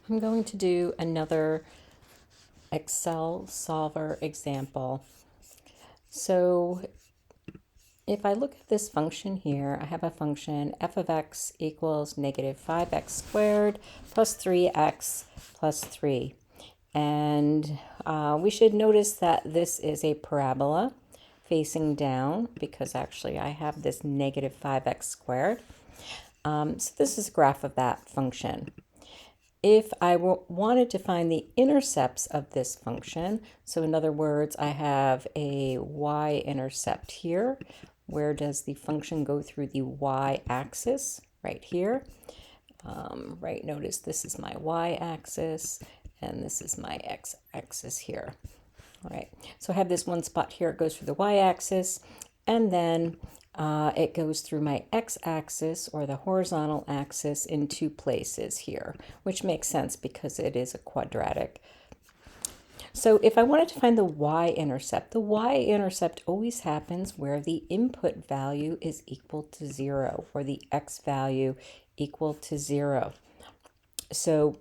I'm going to do another Excel solver example. So if I look at this function here, I have a function f of x equals negative 5x squared plus 3x plus 3. And we should notice that this is a parabola facing down because actually I have this negative 5x squared. So this is a graph of that function. If I wanted to find the intercepts of this function, so in other words, I have a y-intercept here. Where does the function go through the y-axis? Right here. Right, notice this is my y-axis and this is my x-axis here. All right, so I have this one spot here, it goes through the y-axis, and then it goes through my x-axis or the horizontal axis in two places here, which makes sense because it is a quadratic. So if I wanted to find the y-intercept always happens where the input value is equal to 0 or the x value equal to 0. So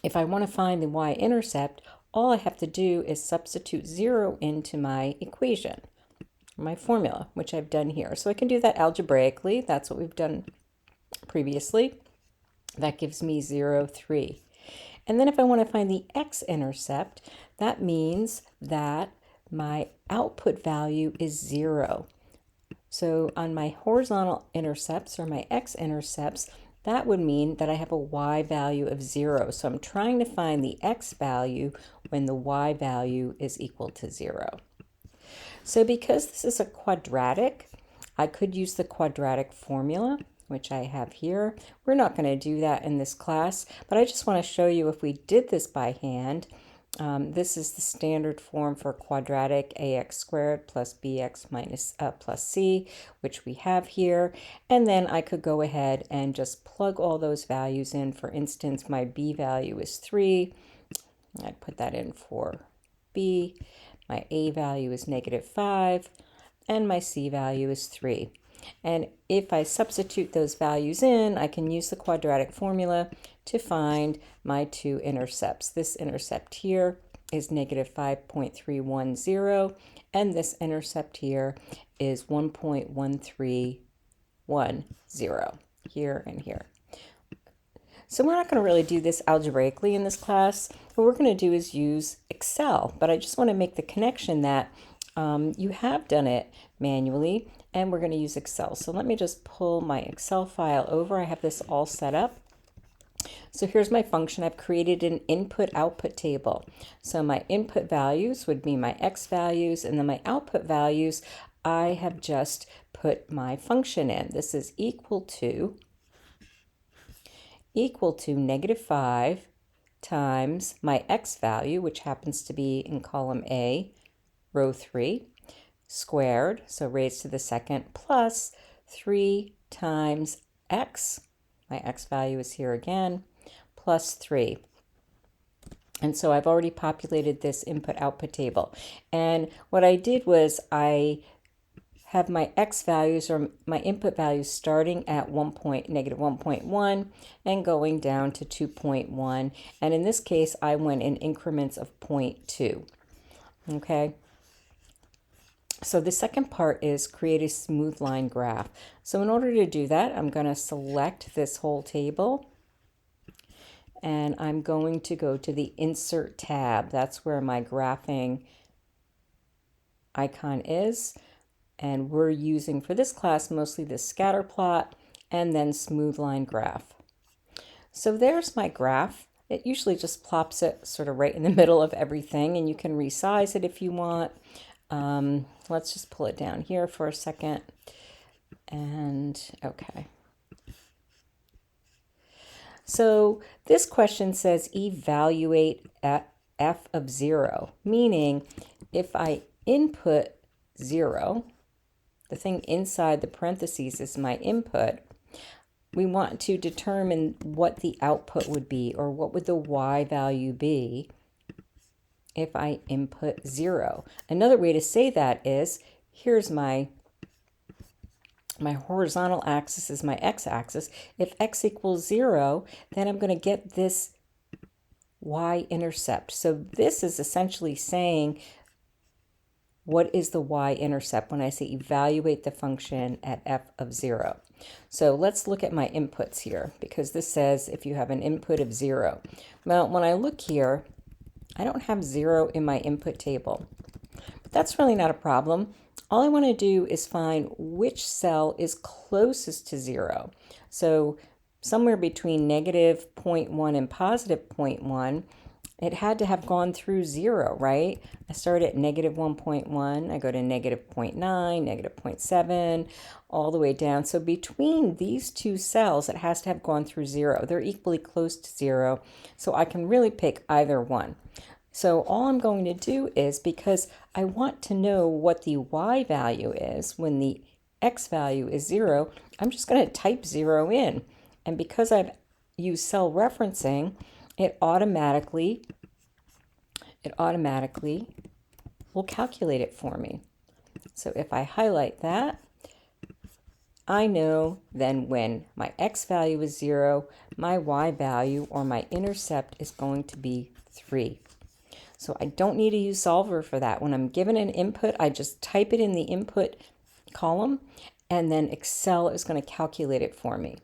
if I want to find the y-intercept, all I have to do is substitute 0 into my equation, my formula, which I've done here. So I can do that algebraically. That's what we've done previously. That gives me 0, 3. And then if I want to find the x-intercept, that means that my output value is 0. So on my horizontal intercepts or my x-intercepts, that would mean that I have a y value of 0. So I'm trying to find the x value when the y value is equal to 0. So because this is a quadratic, I could use the quadratic formula, which I have here. We're not going to do that in this class, but I just want to show you if we did this by hand. This is the standard form for quadratic, ax squared plus bx minus plus c, which we have here. And then I could go ahead and just plug all those values in. For instance, my b value is 3. I'd put that in for b. My a value is negative 5. And my c value is 3. And if I substitute those values in, I can use the quadratic formula to find my two intercepts. This intercept here is negative 5.310, and this intercept here is 1.1310, here and here. So we're not going to really do this algebraically in this class. What we're going to do is use Excel, but I just want to make the connection that you have done it manually, and we're going to use Excel. So let me just pull my Excel file over. I have this all set up. So here's my function. I've created an input-output table. So my input values would be my x values, and then my output values, I have just put my function in. This is equal to negative 5 times my x value, which happens to be in column A, row 3, squared, so raised to the second, plus 3 times x, my x value is here again, plus 3. And so I've already populated this input-output table. And what I did was I have my x values or my input values starting at negative 1.1 and going down to 2.1. And in this case, I went in increments of 0.2. Okay. So the second part is create a smooth line graph. So in order to do that, I'm going to select this whole table and I'm going to go to the Insert tab. That's where my graphing icon is. And we're using for this class mostly the scatter plot and then smooth line graph. So there's my graph. It usually just plops it sort of right in the middle of everything, and you can resize it if you want. Let's just pull it down here for a second. And okay. So this question says evaluate at f of 0, meaning if I input 0, the thing inside the parentheses is my input, we want to determine what the output would be, or what would the y value be if I input 0. Another way to say that is, here's my horizontal axis is my x-axis. If x equals 0, then I'm going to get this y-intercept. So this is essentially saying, what is the y-intercept when I say evaluate the function at f of 0? So let's look at my inputs here, because this says if you have an input of 0. Well, when I look here, I don't have 0 in my input table. But that's really not a problem. All I want to do is find which cell is closest to 0. So somewhere between negative 0.1 and positive 0.1, it had to have gone through 0, right? I start at negative 1.1, I go to negative 0.9, negative 0.7, all the way down. So between these two cells, it has to have gone through 0. They're equally close to 0, so I can really pick either one. So all I'm going to do is, because I want to know what the y value is when the x value is 0, I'm just going to type 0 in. And because I've used cell referencing, it automatically will calculate it for me. So if I highlight that, I know then when my x value is 0, my y value or my intercept is going to be 3. So I don't need to use solver for that. When I'm given an input, I just type it in the input column, and then Excel is going to calculate it for me.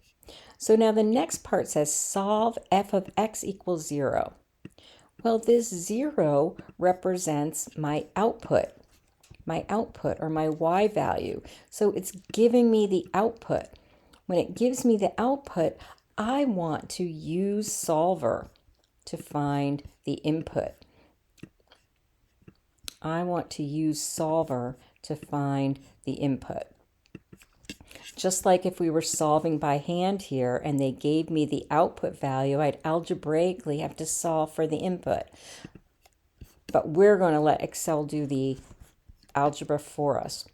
So now the next part says solve f of x equals 0. Well, this 0 represents my output or my y value. So it's giving me the output. When it gives me the output, I want to use solver to find the input. I want to use solver to find the input. Just like if we were solving by hand here and they gave me the output value, I'd algebraically have to solve for the input. But we're going to let Excel do the algebra for us.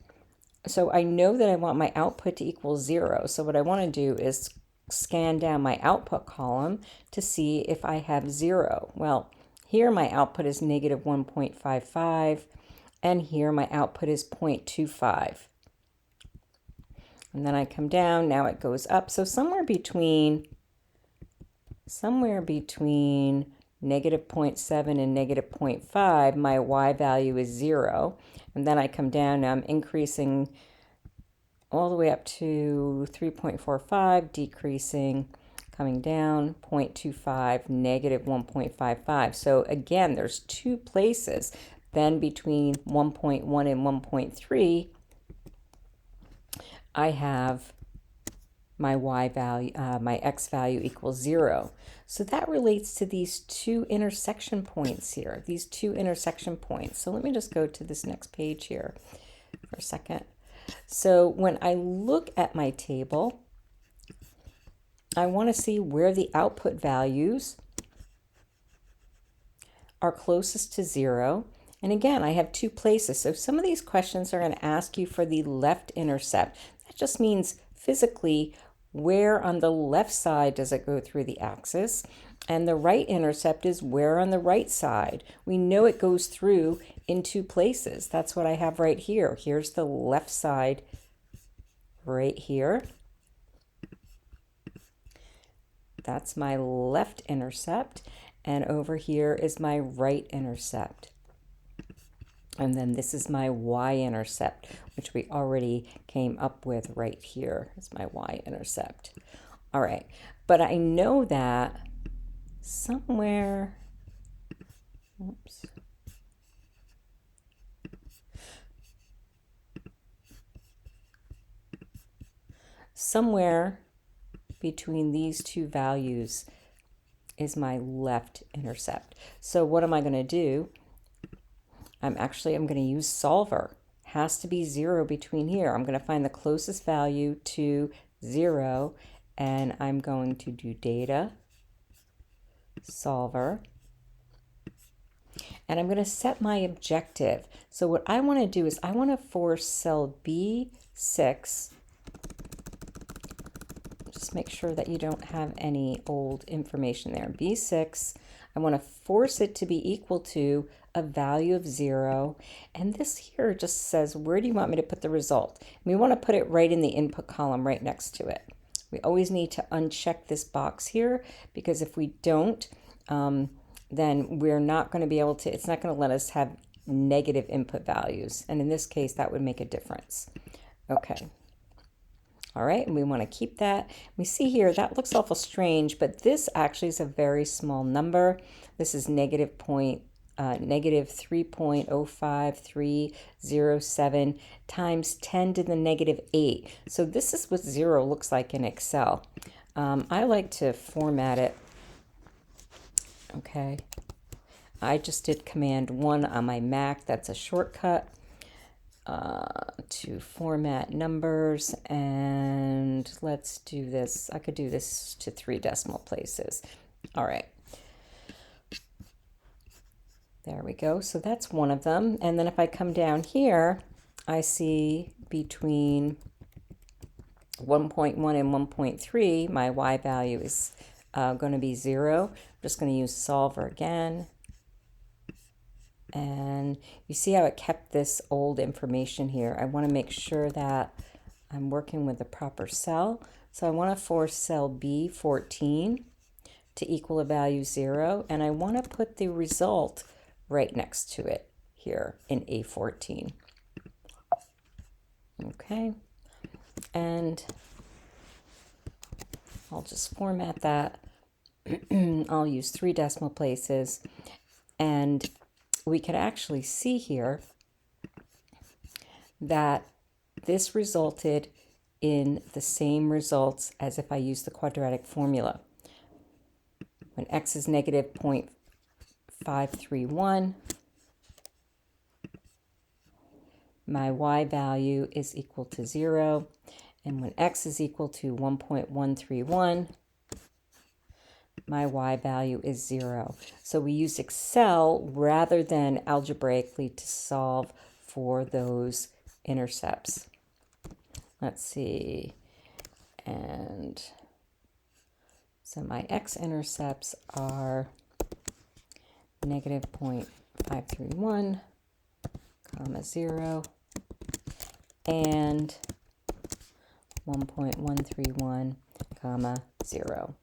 So I know that I want my output to equal 0. So what I want to do is scan down my output column to see if I have 0. Well, here my output is negative 1.55, and here my output is 0.25. And then I come down, now it goes up. So somewhere between negative 0.7 and negative 0.5, my y value is 0. And then I come down, now I'm increasing all the way up to 3.45, decreasing, coming down, 0.25, negative 1.55. So again, there's two places. Then between 1.1 and 1.3, I have my y value, my x value equals 0. So that relates to these two intersection points here, these two intersection points. So let me just go to this next page here for a second. So when I look at my table, I want to see where the output values are closest to 0. And again, I have two places. So some of these questions are going to ask you for the left intercept. That just means physically where on the left side does it go through the axis, and the right intercept is where on the right side. We know it goes through in two places. That's what I have right here. Here's the left side right here. That's my left intercept, and over here is my right intercept. And then this is my y-intercept, which we already came up with right here. Is my y-intercept. All right, but I know that somewhere, somewhere between these two values is my left intercept. So what am I going to do? I'm going to use solver. Has to be 0 between here. I'm going to find the closest value to 0, and I'm going to do data, solver, and I'm going to set my objective. So what I want to do is I want to force cell B6, just make sure that you don't have any old information there. B6, I want to force it to be equal to a value of 0. And this here just says, where do you want me to put the result? And we want to put it right in the input column right next to it. We always need to uncheck this box here, because if we don't, then we're not going to be able to, it's not going to let us have negative input values. And in this case, that would make a difference. Okay. All right, and we want to keep that. We see here, that looks awful strange, but this actually is a very small number. This is negative 3.05307 times 10 to the negative 8. So this is what 0 looks like in Excel. I like to format it. Okay. I just did Command 1 on my Mac. That's a shortcut to format numbers. And let's do this. I could do this to 3 decimal places. All right. There we go. So that's one of them. And then if I come down here, I see between 1.1 and 1.3, my y value is going to be 0. I'm just going to use solver again. And you see how it kept this old information here. I want to make sure that I'm working with the proper cell. So I want to force cell B14 to equal a value 0. And I want to put the result right next to it here in A14. Okay. And I'll just format that. I'll use 3 decimal places. And we can actually see here that this resulted in the same results as if I used the quadratic formula. When x is negative 0.531, my y value is equal to 0. And when x is equal to 1.131, my y value is 0. So we use Excel rather than algebraically to solve for those intercepts. Let's see. And so my x-intercepts are negative 0.531, comma 0, and 1.131, comma 0.